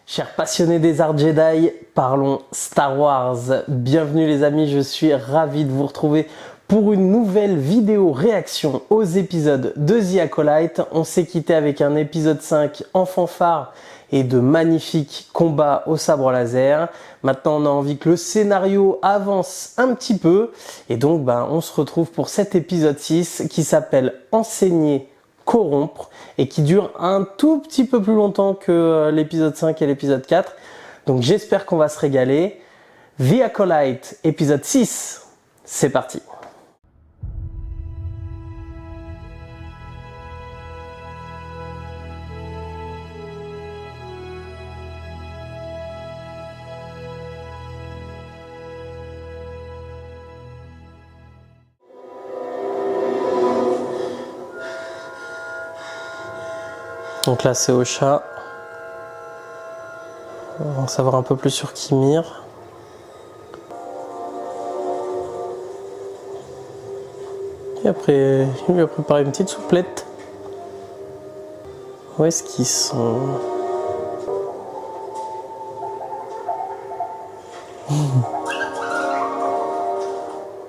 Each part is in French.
Chers passionnés des arts Jedi, parlons Star Wars. Bienvenue les amis, je suis ravi de vous retrouver pour une nouvelle vidéo réaction aux épisodes de The Acolyte. On s'est quitté avec un épisode 5 en fanfare et de magnifiques combats au sabre laser. Maintenant on a envie que le scénario avance un petit peu et donc on se retrouve pour cet épisode 6 qui s'appelle Enseigner, corrompre et qui dure un tout petit peu plus longtemps que l'épisode 5 et l'épisode 4. Donc j'espère qu'on va se régaler. The Acolyte, épisode 6, c'est parti. Donc là c'est Osha. On va en savoir un peu plus sur Kimir. Et après, il lui a préparé une petite souplette. Où est-ce qu'ils sont?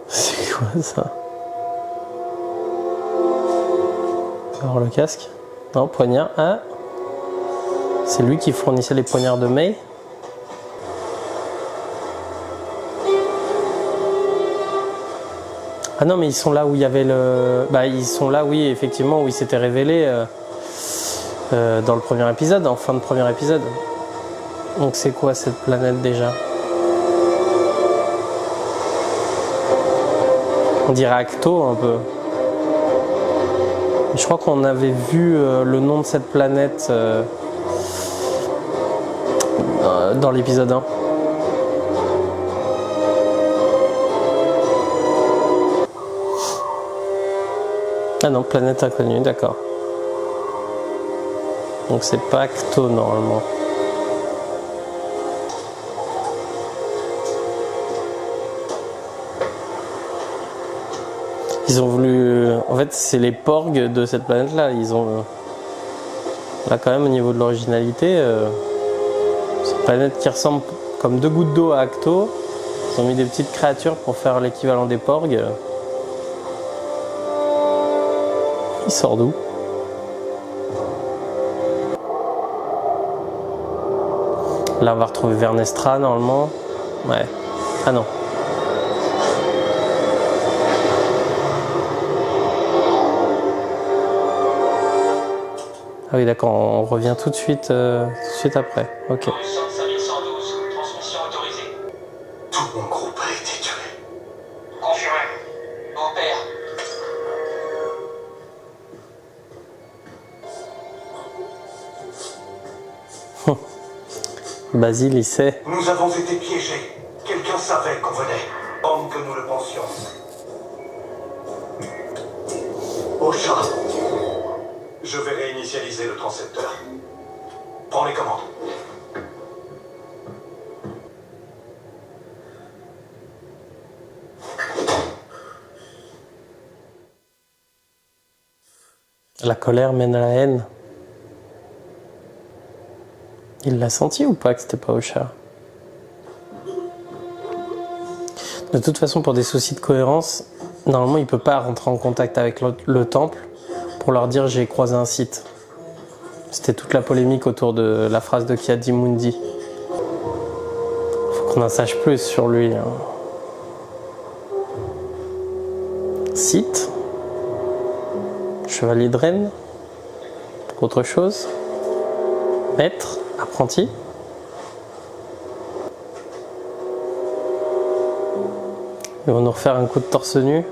C'est quoi ça? Alors le casque? Non, poignard. Ah, c'est lui qui fournissait les poignards de May. Ah non, mais ils sont là où il y avait le... ils sont là, oui, effectivement, où il s'était révélé dans le premier épisode, en fin de premier épisode. Donc c'est quoi cette planète déjà? On dirait Acto un peu. Je crois qu'on avait vu le nom de cette planète dans l'épisode 1. Ah non, planète inconnue, d'accord. Donc c'est pas Acto normalement. Ils ont voulu... En fait, c'est les Porgs de cette planète-là. Ils ont... Là, quand même, au niveau de l'originalité, c'est une planète qui ressemble comme deux gouttes d'eau à Acto. Ils ont mis des petites créatures pour faire l'équivalent des Porgs. Il sort d'où? Là, on va retrouver Vernestra, normalement. Ouais. Ah non. Ah oui, d'accord, on revient tout de suite après. Ok. 5112, transmission autorisée. Tout mon groupe a été tué. Confirmé. Mon père. Basile, il sait. Nous avons été piégés. Quelqu'un savait qu'on venait. Comme que nous le pensions. Osha. Je vais réinitialiser le transcepteur. Prends les commandes. La colère mène à la haine. Il l'a senti ou pas que c'était pas Osha? De toute façon, pour des soucis de cohérence, normalement il peut pas rentrer en contact avec le temple pour leur dire j'ai croisé un Sith. C'était toute la polémique autour de la phrase de Ki-Adi-Mundi. Faut qu'on en sache plus sur lui. Sith, chevalier de Ren, autre chose, maître, apprenti. Ils vont nous refaire un coup de torse nu.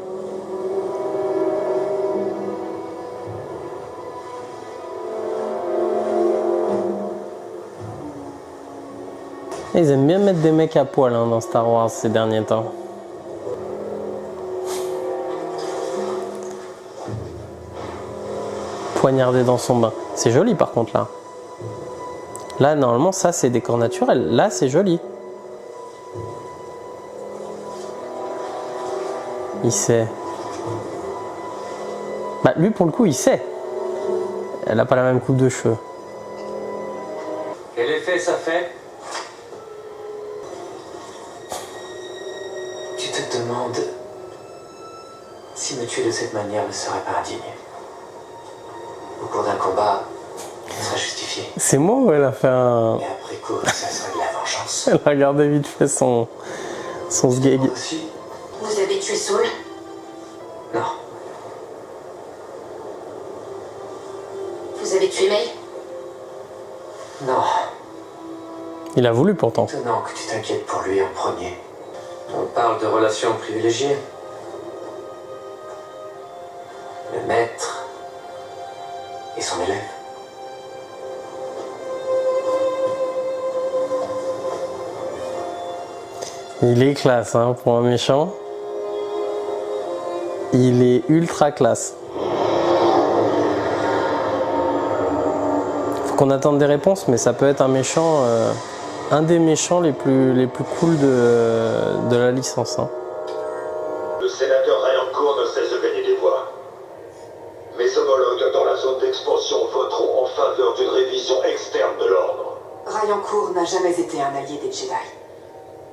Ils aiment bien mettre des mecs à poil dans Star Wars ces derniers temps. Poignardé dans son bain. C'est joli par contre là. Là normalement ça c'est décor naturel. Là c'est joli. Il sait. Lui pour le coup il sait. Elle n'a pas la même coupe de cheveux. Quel est fait, ça fait. Tu te demandes si me tuer de cette manière ne serait pas indigne. Au cours d'un combat, ce serait justifié. C'est moi ou elle a fait un... Et après coup, ça serait de la vengeance. Elle a regardé vite fait son sgeg. Moi aussi. Vous avez tué Saul? Non. Vous avez tué May? Non. Il a voulu pourtant. Étonnant que tu t'inquiètes pour lui en premier. On parle de relations privilégiées. Le maître et son élève. Il est classe hein, pour un méchant. Il est ultra classe. Faut qu'on attende des réponses, mais ça peut être un méchant, un des méchants les plus cool de la licence. Hein. Le sénateur Rayancourt ne cesse de gagner des voix. Mes homologues dans la zone d'expansion voteront en faveur d'une révision externe de l'ordre. Rayancourt n'a jamais été un allié des Jedi.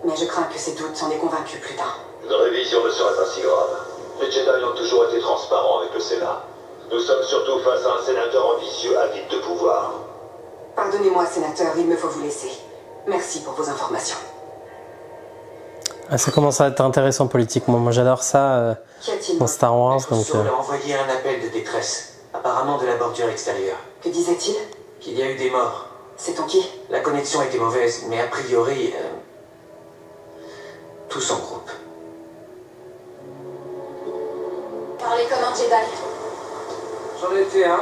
Mais je crains que ces doutes en aient convaincu plus d'un. Une révision ne serait pas si grave. Les Jedi ont toujours été transparents avec le Sénat. Nous sommes surtout face à un sénateur ambitieux avide de pouvoir. Pardonnez-moi, sénateur, il me faut vous laisser. Merci pour vos informations. Ah, ça commence à être intéressant politiquement. Moi j'adore ça Qu'y a-t-il? dans Star Wars. Donc, Saul a envoyé un appel de détresse, apparemment de la bordure extérieure. Que disait-il? Qu'il y a eu des morts. C'est-on qui? La connexion était mauvaise, mais a priori, tout son groupe. Parlez comme un Jedi. J'en étais un,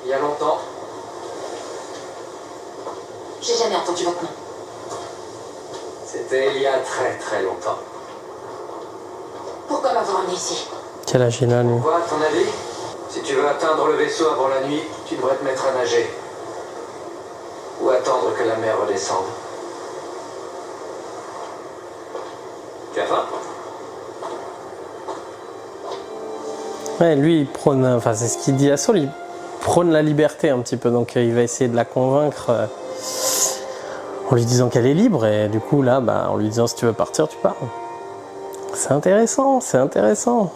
il y a longtemps. J'ai jamais entendu votre nom. C'était il y a très très longtemps. Pourquoi m'avoir amené ici? quel âge il a lui? Quoi, à ton avis? Si tu veux atteindre le vaisseau avant la nuit, tu devrais te mettre à nager. Ou attendre que la mer redescende. Tu as faim? Ouais, lui il prône, enfin c'est ce qu'il dit à Saul, il prône la liberté un petit peu, donc il va essayer de la convaincre en lui disant qu'elle est libre, et du coup là, bah, en lui disant si tu veux partir, tu pars. C'est intéressant, c'est intéressant.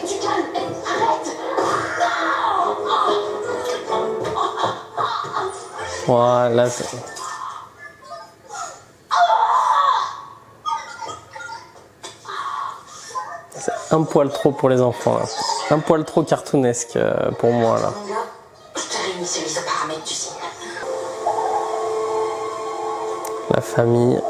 Du calme, arrête! Voilà, c'est un poil trop pour les enfants là. Un poil trop cartoonesque pour moi là. Mon gars, je te réinitialise aux paramètres du signe. La famille.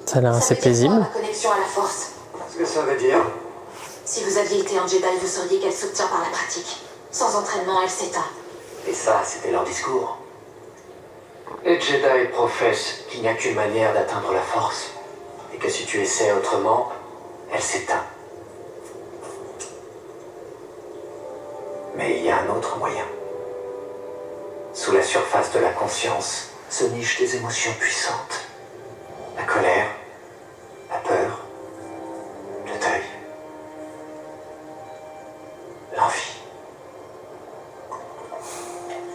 Ça a l'air assez paisible. Ma connexion à la force. Ce que ça veut dire? Si vous aviez été un Jedi, vous sauriez qu'elle s'obtient par la pratique. Sans entraînement, elle s'éteint. Et ça, c'était leur discours. Les Jedi professent qu'il n'y a qu'une manière d'atteindre la force, et que si tu essaies autrement, elle s'éteint. Mais il y a un autre moyen. Sous la surface de la conscience se nichent des émotions puissantes. La colère, la peur, le deuil, l'envie.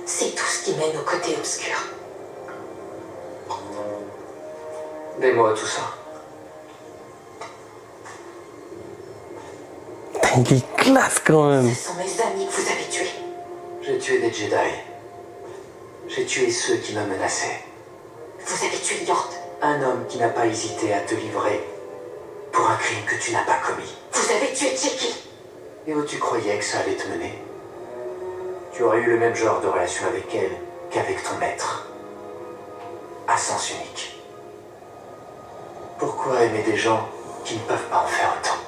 C'est tout ce qui mène au côté obscur. Dis-moi tout ça. Il est classe quand même. Ce sont mes amis que vous avez tués. J'ai tué des Jedi. J'ai tué ceux qui me menaçaient. Vous avez tué Yord. Un homme qui n'a pas hésité à te livrer pour un crime que tu n'as pas commis. Vous avez tué Jeki. Et où tu croyais que ça allait te mener? Tu aurais eu le même genre de relation avec elle qu'avec ton maître. À sens unique. Pourquoi aimer des gens qui ne peuvent pas en faire autant?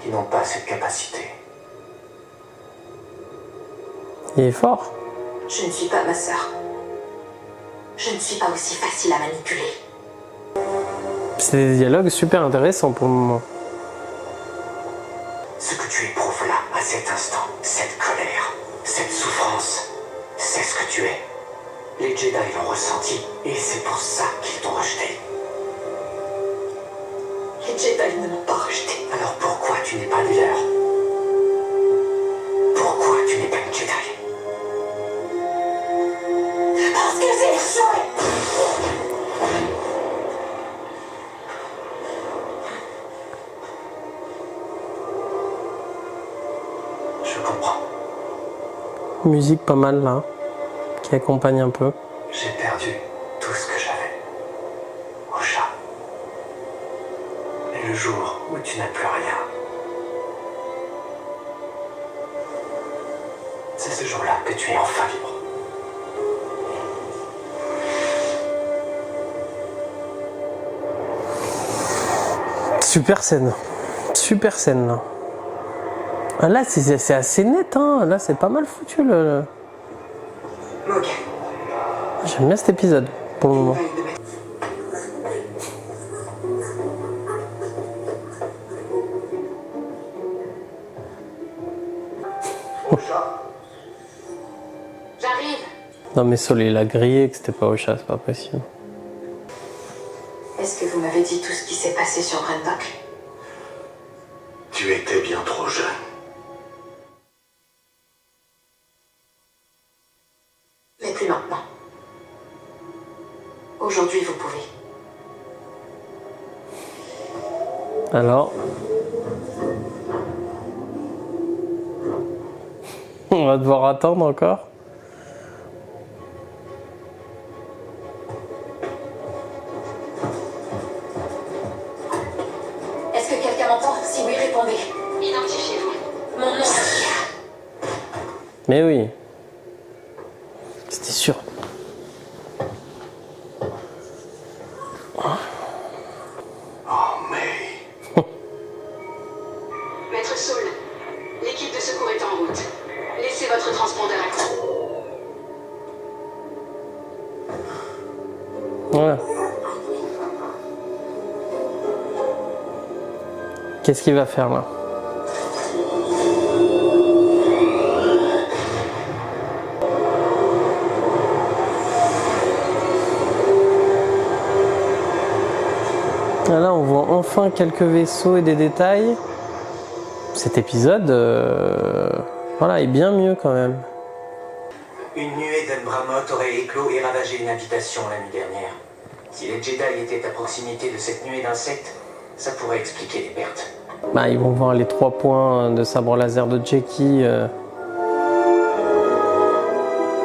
Qui n'ont pas cette capacité? Il est fort. Je ne suis pas ma sœur. Je ne suis pas aussi facile à manipuler. C'est des dialogues super intéressants pour le moment. Ce que tu éprouves là, à cet instant, cette colère, cette souffrance, sais ce que tu es. Les Jedi l'ont ressenti, et c'est pour ça qu'ils t'ont rejeté. Les Jedi ne m'ont pas rejeté. Alors pourquoi tu n'es pas des leurs? Pourquoi tu n'es pas une Jedi? Parce que j'ai échoué. Je comprends. Musique pas mal là, qui accompagne un peu. J'ai perdu tout ce que j'avais. Au chat. Mais le jour où tu n'as plus rien, c'est ce jour-là que tu es enfin libre. Super scène. Super scène là. Ah, là c'est assez net, hein. Là c'est pas mal foutu le... Mog, J'aime bien cet épisode pour le moment. de mes... J'arrive. Non mais Sol il a grillé que c'était pas au chat, c'est pas possible. Est-ce que vous m'avez dit tout ce qui s'est passé sur Brendok? Tu étais bien trop jeune. Mais plus maintenant. Aujourd'hui, vous pouvez. Alors on va devoir attendre encore. Est-ce que quelqu'un m'entend? Si oui, répondez. Identifiez-vous. Mon nom. Mais oui. C'était sûr. Oh, mais... Maître Saul, l'équipe de secours est en route. Laissez votre transpondeur actif. Voilà. Qu'est-ce qu'il va faire là? Là, on voit enfin quelques vaisseaux et des détails. Cet épisode, voilà, est bien mieux quand même. Une nuée d'Enbramot aurait éclos et ravagé une habitation la nuit dernière. Si les Jedi étaient à proximité de cette nuée d'insectes, ça pourrait expliquer les pertes. Bah, ils vont voir les 3 points de sabre laser de Jackie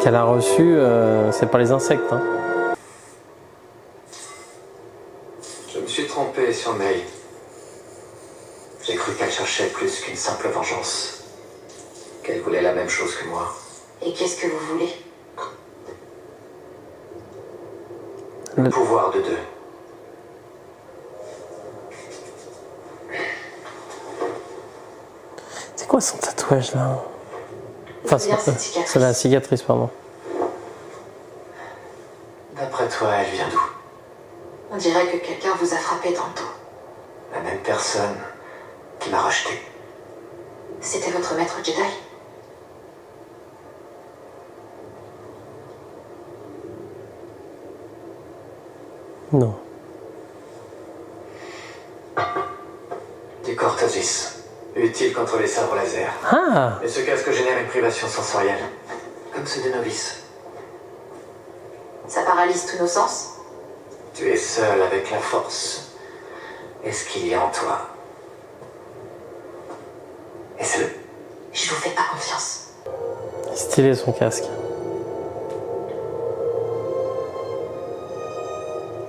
qu'elle a reçus. C'est pas les insectes. Hein. Je me suis trompé sur May. J'ai cru qu'elle cherchait plus qu'une simple vengeance. Qu'elle voulait la même chose que moi. Et qu'est-ce que vous voulez? Le pouvoir de deux. C'est quoi son tatouage là? Enfin, Bien cette cicatrice. c'est la cicatrice, pardon. D'après toi, elle vient d'où? On dirait que quelqu'un vous a frappé dans le dos. La même personne qui m'a rejeté. C'était votre maître Jedi? Non. Du Cortosis. Utile contre les sabres laser. Ah! Et ce casque génère une privation sensorielle. Comme ceux des novices. Ça paralyse tous nos sens? Tu es seul avec la force. Est-ce qu'il y a en toi? Essaie-le. Je vous fais pas confiance. Stylé son casque.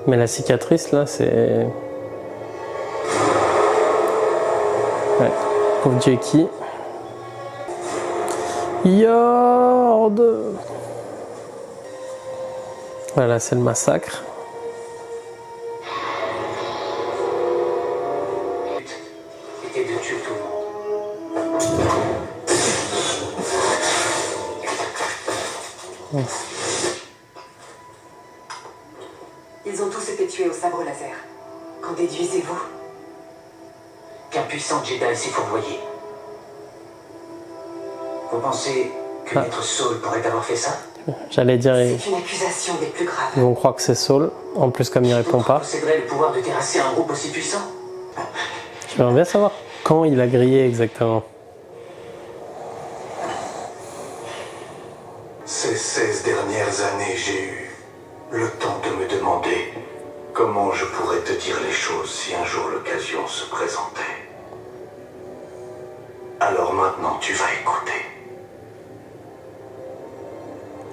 Mais la cicatrice là, c'est... Ouais, pauvre Jackie. Yord! Voilà, c'est le massacre. Le but était de tuer tout le monde. Ils ont tous été tués au sabre laser. Qu'en déduisez-vous? Qu'un puissant Jedi s'est fourvoyé. Vous pensez que Maître Saul pourrait avoir fait ça? J'allais dire, C'est une accusation des plus graves. ils vont croire que c'est Saul. En plus, comme il répond pas. Posséderait le pouvoir de terrasser un groupe aussi puissant? J'aimerais bien savoir quand il a grillé exactement. Ces 16 dernières années, j'ai eu le temps de me demander comment je pourrais te dire les choses si un jour l'occasion se présentait. Alors maintenant, tu vas écouter.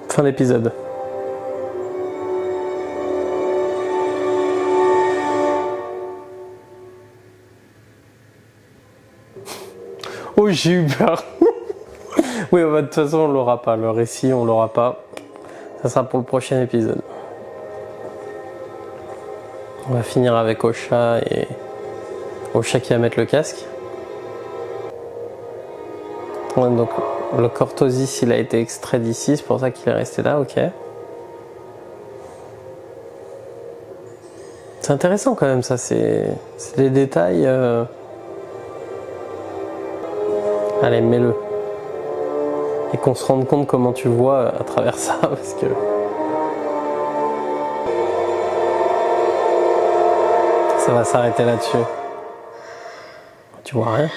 Fin d'épisode. Oh, j'ai eu peur. Oui, bah, de toute façon, on l'aura pas. Le récit, on l'aura pas. Ça sera pour le prochain épisode. On va finir avec Osha et Osha qui va mettre le casque. Ouais, donc le Cortosis, il a été extrait d'ici, c'est pour ça qu'il est resté là, ok. C'est intéressant quand même, ça, c'est des détails. Allez, mets-le. Et qu'on se rende compte comment tu vois à travers ça, parce que... Ça va s'arrêter là-dessus. Tu vois rien.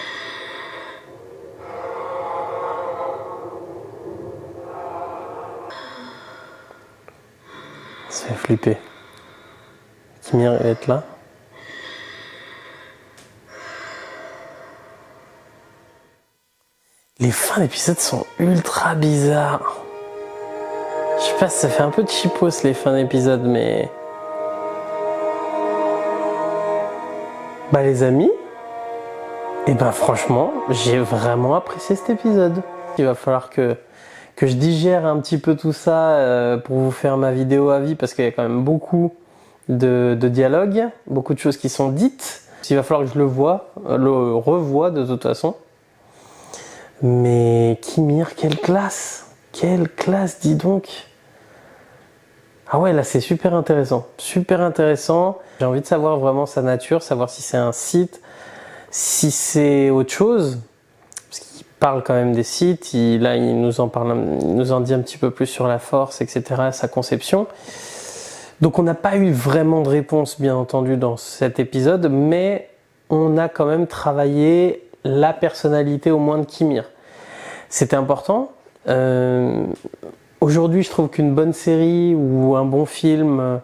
Ça fait flipper. Kimir va être là. Les fins d'épisode sont ultra bizarres. Je sais pas si ça fait un peu de cheapos les fins d'épisode, mais... Bah les amis, et ben franchement, j'ai vraiment apprécié cet épisode. Il va falloir que je digère un petit peu tout ça pour vous faire ma vidéo avis, parce qu'il y a quand même beaucoup de dialogues, beaucoup de choses qui sont dites. Il va falloir que je le revoie de toute façon. Mais Kimir, quelle classe! Quelle classe, dis donc! Ah ouais, là c'est super intéressant. Super intéressant. J'ai envie de savoir vraiment sa nature, savoir si c'est un site, si c'est autre chose. Parce qu'il parle quand même des sites, là il nous en dit un petit peu plus sur la force, etc., sa conception. Donc on n'a pas eu vraiment de réponse, bien entendu, dans cet épisode, mais on a quand même travaillé la personnalité au moins de Kimir. C'était important. Aujourd'hui, je trouve qu'une bonne série ou un bon film,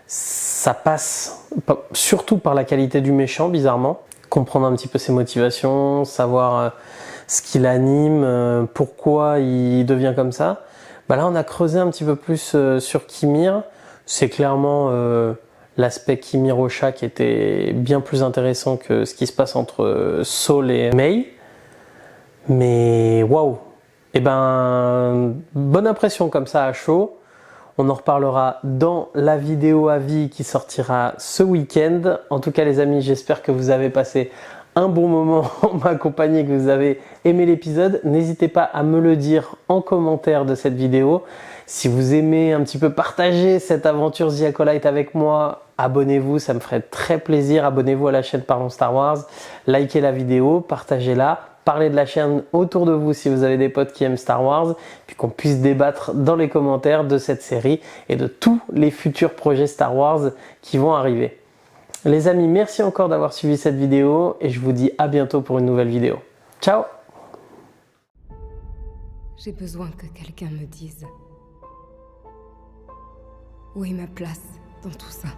ça passe surtout par la qualité du méchant, bizarrement. Comprendre un petit peu ses motivations, savoir ce qui l'anime, pourquoi il devient comme ça. Bah là, on a creusé un petit peu plus sur Kimir. C'est clairement l'aspect Kimir Osha qui était bien plus intéressant que ce qui se passe entre Saul et Mei. Mais waouh! Eh ben, bonne impression comme ça à chaud. On en reparlera dans la vidéo avis qui sortira ce week-end. En tout cas, les amis, j'espère que vous avez passé un bon moment en ma compagnie, que vous avez aimé l'épisode. N'hésitez pas à me le dire en commentaire de cette vidéo. Si vous aimez un petit peu partager cette aventure The Acolyte avec moi, abonnez-vous, ça me ferait très plaisir. Abonnez-vous à la chaîne Parlons Star Wars, likez la vidéo, partagez-la. Parlez de la chaîne autour de vous si vous avez des potes qui aiment Star Wars, puis qu'on puisse débattre dans les commentaires de cette série et de tous les futurs projets Star Wars qui vont arriver. Les amis, merci encore d'avoir suivi cette vidéo et je vous dis à bientôt pour une nouvelle vidéo. Ciao! J'ai besoin que quelqu'un me dise où est ma place dans tout ça.